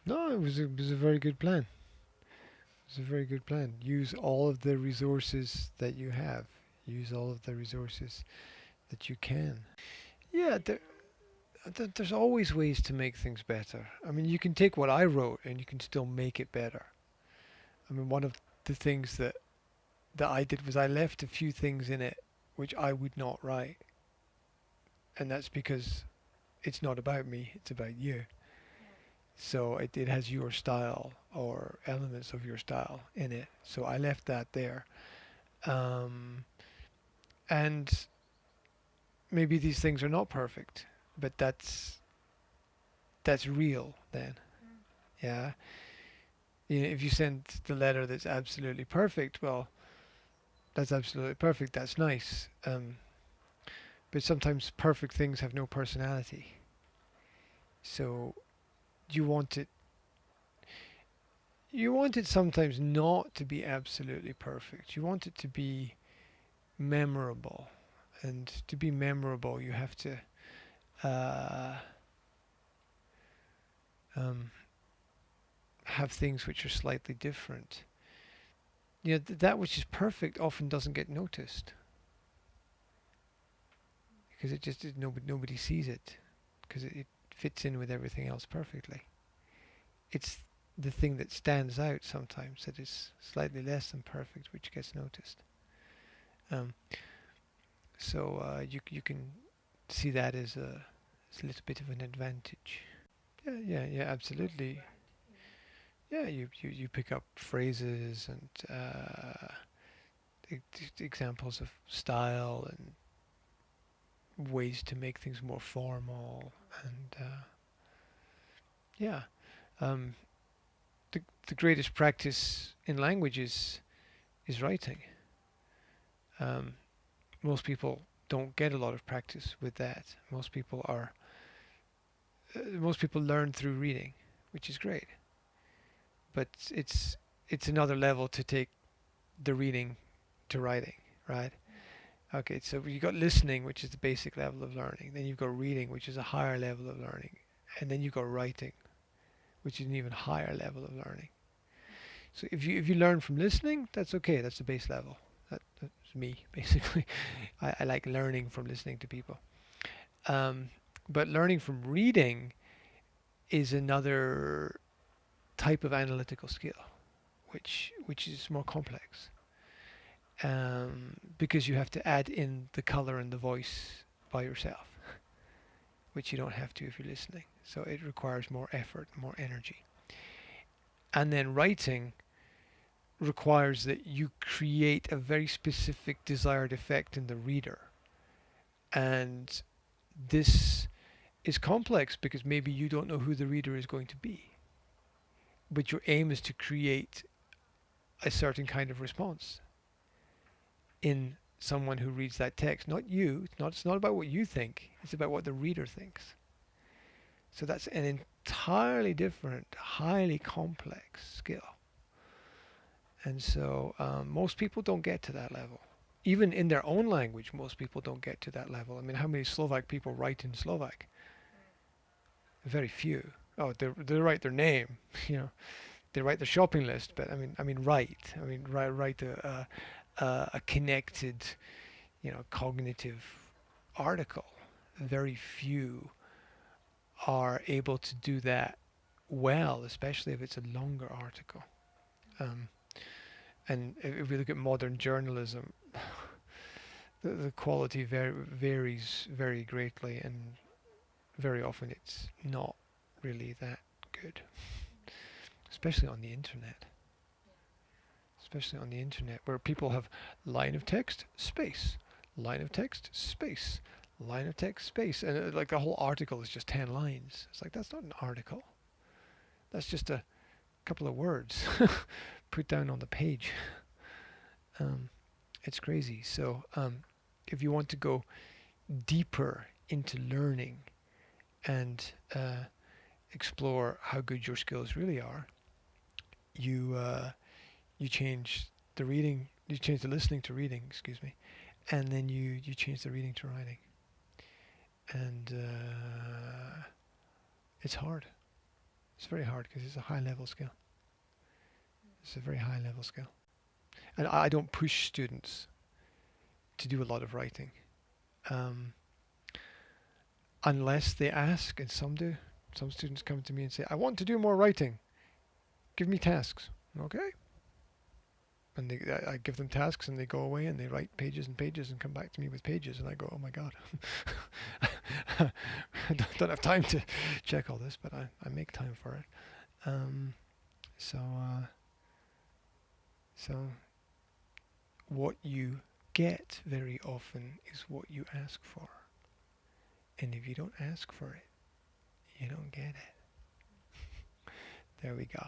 No, it was a very good plan. It's a very good plan. Use all of the resources that you have. Use all of the resources that you can. Yeah, there's always ways to make things better. I mean, you can take what I wrote and you can still make it better. I mean, one of the things that I did was I left a few things in it which I would not write, and that's because it's not about me, it's about you. So it has your style or elements of your style in it. So I left that there. Um, and maybe these things are not perfect, but that's real then. Yeah. You know, if you send the letter that's absolutely perfect, well, that's absolutely perfect. That's nice. But sometimes perfect things have no personality. So you want it you want it sometimes not to be absolutely perfect. You want it to be memorable. And to be memorable, you have to uh, um, have things which are slightly different. You know, that which is perfect often doesn't get noticed because nobody sees it because it fits in with everything else perfectly. It's the thing that stands out sometimes that is slightly less than perfect which gets noticed. Um, so you can see that as a little bit of an advantage. Yeah, yeah, yeah, absolutely. Yeah, you pick up phrases and examples of style and ways to make things more formal and yeah. Um, the greatest practice in language is writing. Um, most people don't get a lot of practice with that. Most people learn through reading, which is great. But it's another level to take the reading to writing, right? Okay, so you got listening, which is the basic level of learning. Then you've got reading, which is a higher level of learning, and then you've got writing, which is an even higher level of learning. So if you learn from listening, that's okay. That's the base level. That's me basically. I like learning from listening to people. Um, but learning from reading is another type of analytical skill, which is more complex because you have to add in the color and the voice by yourself, which you don't have to if you're listening. So it requires more effort, more energy. And then writing requires that you create a very specific desired effect in the reader. And this is complex because maybe you don't know who the reader is going to be. But your aim is to create a certain kind of response in someone who reads that text. Not you. It's not about what you think. It's about what the reader thinks. So that's an entirely different, highly complex skill. And so most people don't get to that level. Even in their own language, most people don't get to that level. I mean, how many Slovak people write in Slovak? Very few. Oh, they write their name, you know, they write the shopping list, but write. Write a connected, cognitive article. Very few are able to do that well, especially if it's a longer article. Um, and if we look at modern journalism, the quality varies very greatly, and very often it's not really that good, especially on the internet. Especially on the internet, where people have line of text, space, line of text, space, line of text, space, and like the whole article is just 10 lines. It's like, that's not an article. That's just a couple of words put down on the page. Um, it's crazy. So if you want to go deeper into learning and explore how good your skills really are, you change the reading, you change the listening to reading, excuse me, and then you change the reading to writing, and it's hard. It's very hard because it's a high level skill. It's a very high level skill. And I don't push students to do a lot of writing. Unless they ask, and some do. Some students come to me and say, I want to do more writing. Give me tasks. Okay. And I give them tasks and they go away and they write pages and pages and come back to me with pages. And I go, oh my God. I don't have time to check all this, but I make time for it. So what you get very often is what you ask for. And if you don't ask for it, you don't get it. There we go.